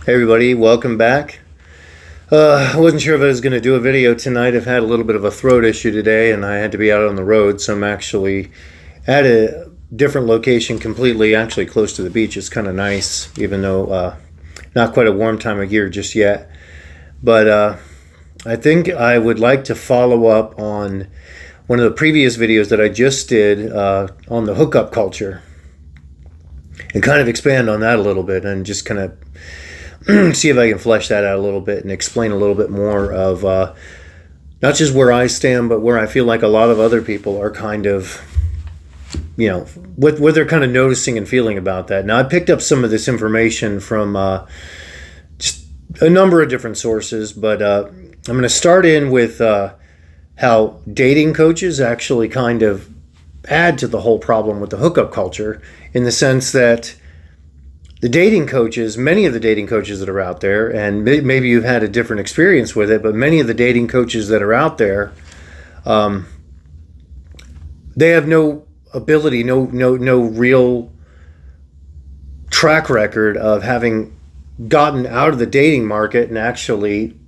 Hey everybody, welcome back. I wasn't sure if I was going to do a video tonight. I've had a little bit of a throat issue today and I had to be out on the road, so I'm actually at a different location completely, actually close to the beach. It's kind of nice, even though not quite a warm time of year just yet. But I think I would like to follow up on one of the previous videos that I just did on the hookup culture and kind of expand on that a little bit and just kind of see if I can flesh that out a little bit and explain a little bit more of not just where I stand, but where I feel like a lot of other people are kind of, what they're kind of noticing and feeling about that. Now, I picked up some of this information from just a number of different sources, but I'm going to start in with how dating coaches actually kind of add to the whole problem with the hookup culture, in the sense that the dating coaches, many of the dating coaches that are out there, and maybe you've had a different experience with it, but many of the dating coaches that are out there, they have no ability, no real track record of having gotten out of the dating market and actually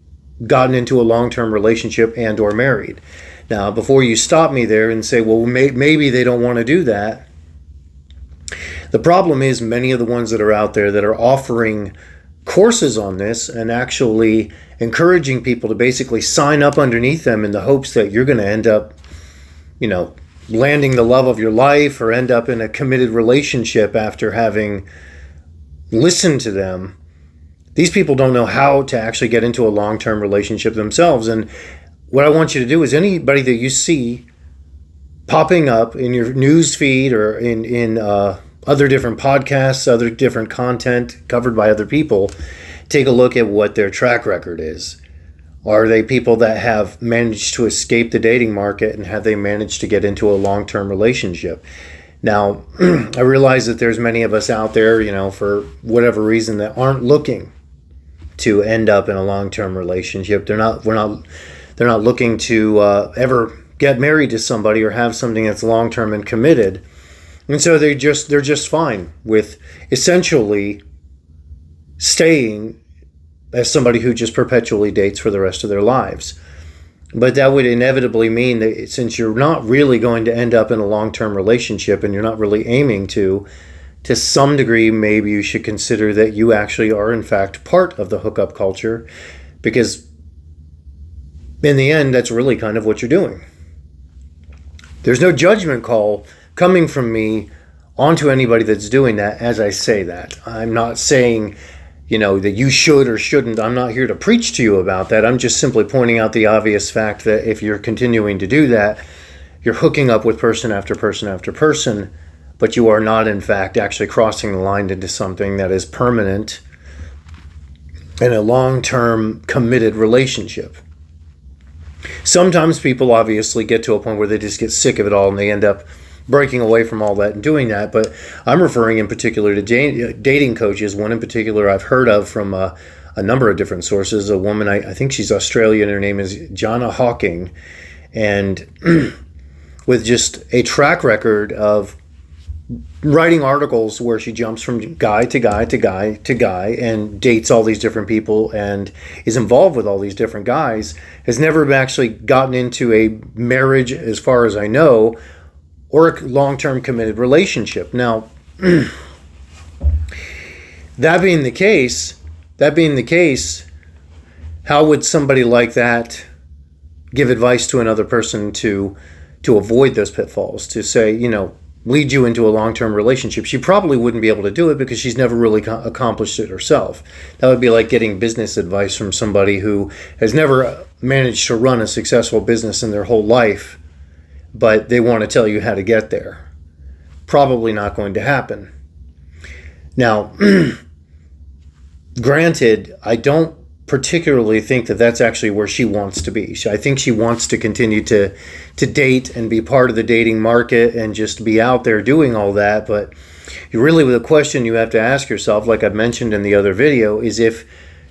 gotten into a long-term relationship and or married. Now, before you stop me there and say, well, maybe they don't want to do that, the problem is many of the ones that are out there that are offering courses on this and actually encouraging people to basically sign up underneath them in the hopes that you're going to end up, landing the love of your life or end up in a committed relationship after having listened to them. These people don't know how to actually get into a long-term relationship themselves. And what I want you to do is, anybody that you see popping up in your news feed or in other different podcasts, other different content covered by other people, take a look at what their track record is. Are they people that have managed to escape the dating market, and have they managed to get into a long-term relationship? Now, I realize that there's many of us out there, for whatever reason, that aren't looking to end up in a long-term relationship. They're not looking to ever get married to somebody or have something that's long-term and committed. And so they're just fine with essentially staying as somebody who just perpetually dates for the rest of their lives. But that would inevitably mean that since you're not really going to end up in a long-term relationship and you're not really aiming to some degree, maybe you should consider that you actually are in fact part of the hookup culture, because in the end, that's really kind of what you're doing. There's no judgment call coming from me onto anybody that's doing that as I say that. I'm not saying, that you should or shouldn't. I'm not here to preach to you about that. I'm just simply pointing out the obvious fact that if you're continuing to do that, you're hooking up with person after person after person, but you are not, in fact, actually crossing the line into something that is permanent in a long-term committed relationship. Sometimes people obviously get to a point where they just get sick of it all and they end up breaking away from all that and doing that. But I'm referring in particular to dating coaches. One in particular I've heard of from a number of different sources. A woman, I think she's Australian. Her name is Janna Hawking. And with just a track record of writing articles where she jumps from guy to guy to guy to guy and dates all these different people and is involved with all these different guys, has never actually gotten into a marriage, as far as I know, or a long-term committed relationship. Now, that being the case, how would somebody like that give advice to another person to avoid those pitfalls, to say, lead you into a long-term relationship? She probably wouldn't be able to do it because she's never really accomplished it herself. That would be like getting business advice from somebody who has never managed to run a successful business in their whole life, but they want to tell you how to get there. Probably not going to happen. Now, granted, I don't particularly think that that's actually where she wants to be. I think she wants to continue to date and be part of the dating market and just be out there doing all that. But really, the question you have to ask yourself, like I mentioned in the other video, is if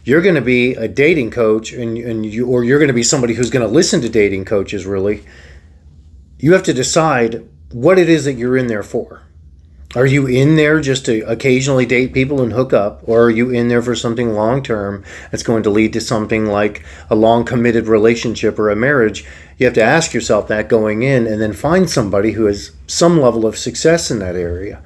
you're going to be a dating coach or you're going to be somebody who's going to listen to dating coaches, really, you have to decide what it is that you're in there for. Are you in there just to occasionally date people and hook up, or are you in there for something long term that's going to lead to something like a long committed relationship or a marriage? You have to ask yourself that going in, and then find somebody who has some level of success in that area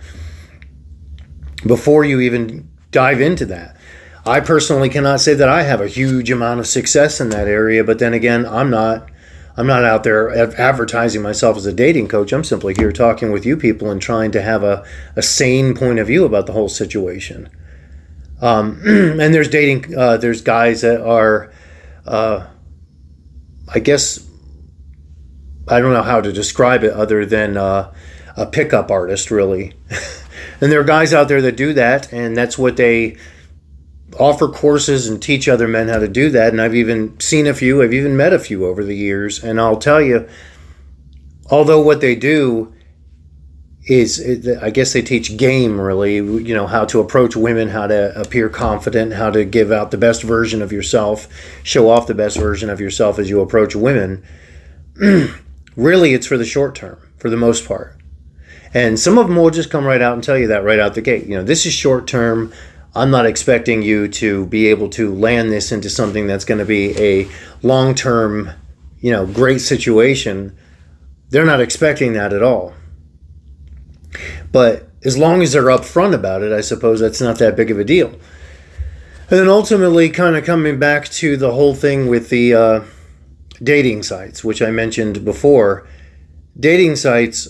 before you even dive into that. I personally cannot say that I have a huge amount of success in that area, but then again, I'm not out there advertising myself as a dating coach. I'm simply here talking with you people and trying to have a sane point of view about the whole situation. And there's guys that are, I guess, I don't know how to describe it other than a pickup artist, really. And there are guys out there that do that, and that's what they offer courses and teach other men how to do that. And I've even seen a few, I've even met a few over the years. And I'll tell you, although what they do is, I guess they teach game, really, how to approach women, how to appear confident, how to give out the best version of yourself, show off the best version of yourself as you approach women. Really, it's for the short term, for the most part. And some of them will just come right out and tell you that right out the gate. This is short term. I'm not expecting you to be able to land this into something that's going to be a long-term, great situation. They're not expecting that at all. But as long as they're upfront about it, I suppose that's not that big of a deal. And then ultimately, kind of coming back to the whole thing with the dating sites, which I mentioned before, dating sites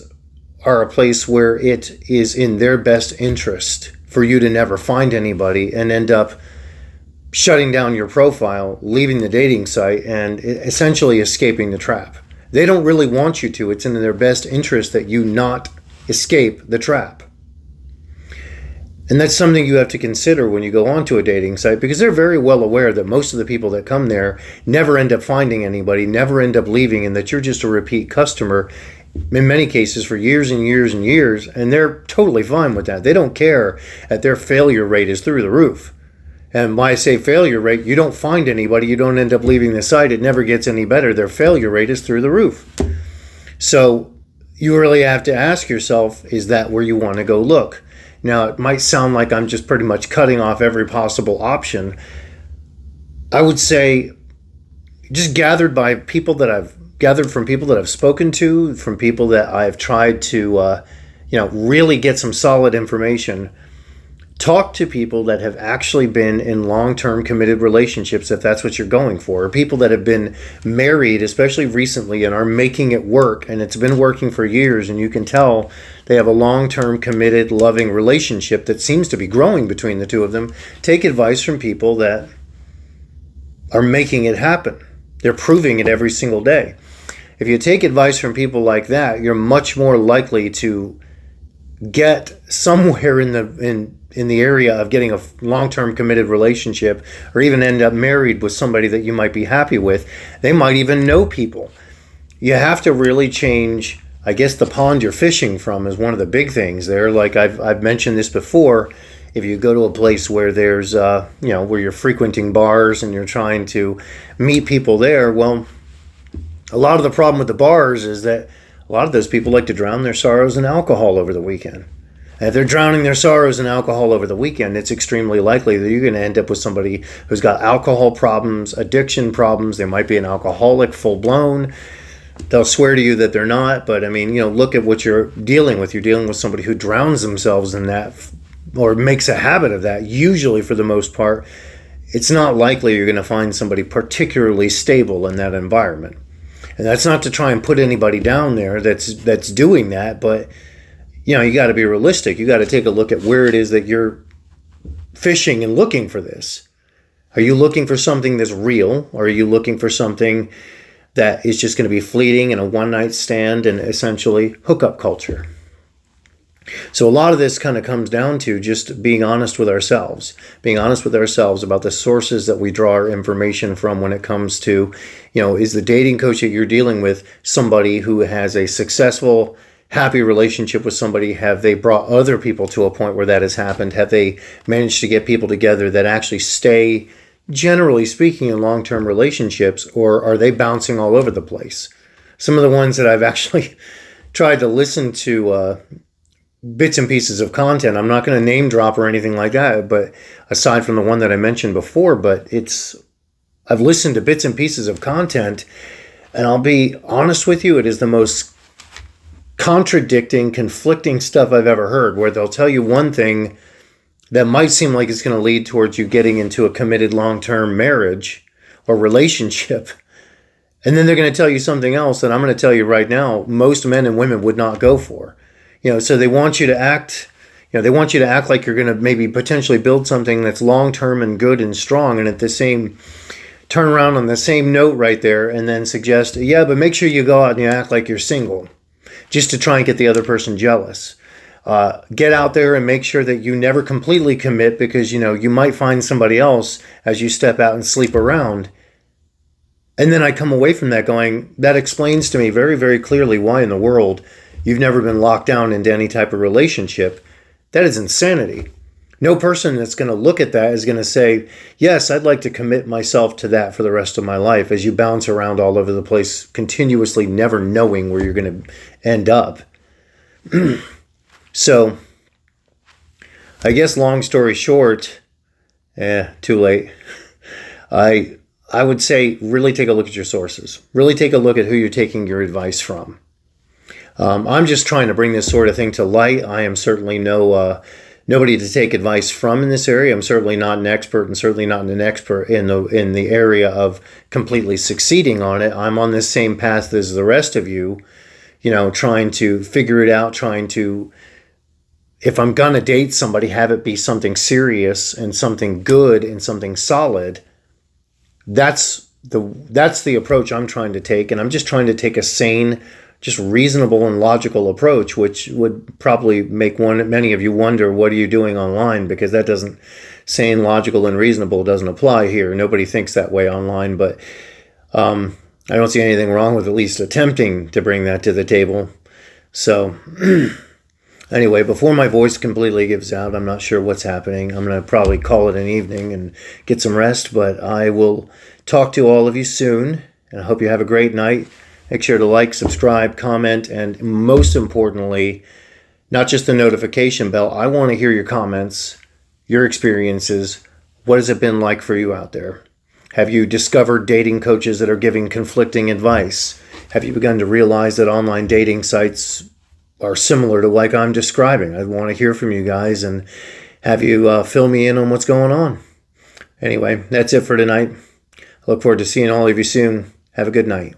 are a place where it is in their best interest for you to never find anybody and end up shutting down your profile, leaving the dating site, and essentially escaping the trap. They don't really want you to. It's in their best interest that you not escape the trap. And that's something you have to consider when you go onto a dating site, because they're very well aware that most of the people that come there never end up finding anybody, never end up leaving, and that you're just a repeat customer in many cases for years and years and years, and they're totally fine with that. They don't care that their failure rate is through the roof. And when I say failure rate, you don't find anybody, you don't end up leaving the site, it never gets any better. Their failure rate is through the roof. So you really have to ask yourself, is that where you want to go look? Now, it might sound like I'm just pretty much cutting off every possible option. I would say just gathered from people that I've spoken to, from people that I've tried to, really get some solid information. Talk to people that have actually been in long-term committed relationships, if that's what you're going for, or people that have been married, especially recently, and are making it work, and it's been working for years, and you can tell they have a long-term committed, loving relationship that seems to be growing between the two of them. Take advice from people that are making it happen. They're proving it every single day. If you take advice from people like that, you're much more likely to get somewhere in the area of getting a long-term committed relationship, or even end up married with somebody that you might be happy with. They might even know people. You have to really change, I guess, the pond you're fishing from is one of the big things there. Like I've mentioned this before. If you go to a place where there's, where you're frequenting bars and you're trying to meet people there, well, a lot of the problem with the bars is that a lot of those people like to drown their sorrows in alcohol over the weekend. And if they're drowning their sorrows in alcohol over the weekend, it's extremely likely that you're going to end up with somebody who's got alcohol problems, addiction problems. They might be an alcoholic full-blown. They'll swear to you that they're not, but look at what you're dealing with. You're dealing with somebody who drowns themselves in that, or makes a habit of that. Usually, for the most part, it's not likely you're going to find somebody particularly stable in that environment. And that's not to try and put anybody down there that's doing that, but you got to be realistic. You got to take a look at where it is that you're fishing and looking for this. Are you looking for something that's real, or are you looking for something that is just going to be fleeting and a one-night stand and essentially hookup culture? So a lot of this kind of comes down to just being honest with ourselves about the sources that we draw our information from when it comes to, is the dating coach that you're dealing with somebody who has a successful, happy relationship with somebody? Have they brought other people to a point where that has happened? Have they managed to get people together that actually stay, generally speaking, in long-term relationships, or are they bouncing all over the place? Some of the ones that I've actually tried to listen to bits and pieces of content. I'm not going to name drop or anything like that, but aside from the one that I mentioned before, but I've listened to bits and pieces of content, and I'll be honest with you, it is the most contradicting, conflicting stuff I've ever heard, where they'll tell you one thing that might seem like it's going to lead towards you getting into a committed long-term marriage or relationship. And then they're going to tell you something else that I'm going to tell you right now, most men and women would not go for. So they want you to act, they want you to act like you're going to maybe potentially build something that's long-term and good and strong. And at the same, turn around on the same note right there and then suggest, yeah, but make sure you go out and you act like you're single, just to try and get the other person jealous. Get out there and make sure that you never completely commit, because, you might find somebody else as you step out and sleep around. And then I come away from that going, that explains to me very, very clearly why in the world you've never been locked down into any type of relationship. That is insanity. No person that's going to look at that is going to say, yes, I'd like to commit myself to that for the rest of my life, as you bounce around all over the place, continuously never knowing where you're going to end up. So, I guess long story short, too late. I would say really take a look at your sources. Really take a look at who you're taking your advice from. I'm just trying to bring this sort of thing to light. I am certainly nobody to take advice from in this area. I'm certainly not an expert, and certainly not an expert in the area of completely succeeding on it. I'm on this same path as the rest of you, trying to figure it out, trying to, if I'm gonna date somebody, have it be something serious and something good and something solid. That's the approach I'm trying to take, and I'm just trying to take a sane, just reasonable and logical approach, which would probably make many of you wonder, what are you doing online? Because that doesn't, sane, logical, and reasonable doesn't apply here. Nobody thinks that way online, but I don't see anything wrong with at least attempting to bring that to the table. So anyway, before my voice completely gives out, I'm not sure what's happening. I'm going to probably call it an evening and get some rest, but I will talk to all of you soon, and I hope you have a great night. Make sure to like, subscribe, comment, and most importantly, not just the notification bell. I want to hear your comments, your experiences. What has it been like for you out there? Have you discovered dating coaches that are giving conflicting advice? Have you begun to realize that online dating sites are similar to like I'm describing? I want to hear from you guys and have you fill me in on what's going on. Anyway, that's it for tonight. I look forward to seeing all of you soon. Have a good night.